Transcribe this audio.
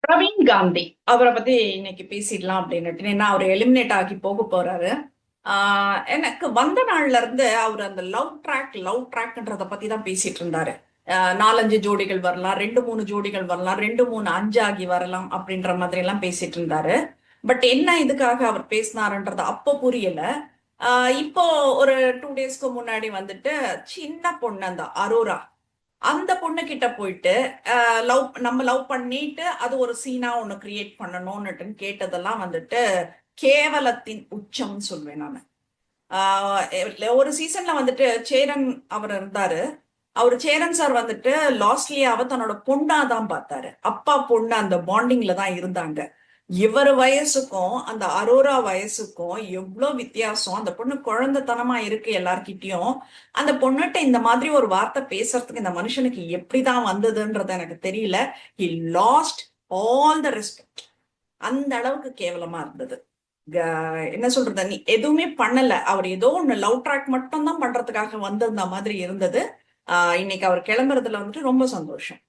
பிரவீன் காந்தி அவரை பத்தி இன்னைக்கு பேசிடலாம் அப்படின்னுட்டு. ஏன்னா அவர் எலிமினேட் ஆகி போக போறாரு. எனக்கு வந்த நாள்ல இருந்து அவர் அந்த லவ் ட்ராக்ன்றத பத்தி தான் பேசிட்டு இருந்தாரு. நாலஞ்சு ஜோடிகள் வரலாம், ரெண்டு மூணு ஜோடிகள் வரலாம், ரெண்டு மூணு அஞ்சாகி வரலாம் அப்படின்ற மாதிரி எல்லாம் பேசிட்டு இருந்தாரு. பட் என்ன இதுக்காக அவர் பேசினாருன்றது அப்போ புரியல. இப்போ ஒரு 2 டேஸ்க்கு முன்னாடி வந்துட்டு சின்ன பொண்ணு அந்த அரோரா, அந்த பொண்ணு கிட்ட போயிட்டு நம்ம லவ் பண்ணிட்டு அது ஒரு சீனா ஒண்ணு கிரியேட் பண்ணணும்னுட்டு கேட்டதெல்லாம் வந்துட்டு கேவலத்தின் உச்சம்னு சொல்வேன் நான். ஒரு சீசன்ல வந்துட்டு சேரன் அவர் இருந்தாரு. சேரன் சார் வந்துட்டு லாஸ்ட்லியாவ தன்னோட பொண்ணாதான் பார்த்தாரு. அப்பா பொண்ணு அந்த பாண்டிங்ல தான் இருந்தாங்க. இவர் வயசுக்கும் அந்த அரோரா வயசுக்கும் எவ்வளவு வித்தியாசம். அந்த பொண்ணு குழந்தைத்தனமா இருக்கு எல்லார்கிட்டயும். அந்த பொண்ணுகிட்ட இந்த மாதிரி ஒரு வார்த்தை பேசுறதுக்கு இந்த மனுஷனுக்கு எப்படிதான் வந்ததுன்றது எனக்கு தெரியல. He lost all the respect. அந்த அளவுக்கு கேவலமா இருந்தது. என்ன சொல்றது, நீ எதுவுமே பண்ணல, அவர் ஏதோ ஒண்ணு லவ் ட்ராக் மட்டும் தான் பண்றதுக்காக வந்திருந்த மாதிரி இருந்தது. இன்னைக்கு அவர் கிளம்புறதுல வந்துட்டு ரொம்ப சந்தோஷம்.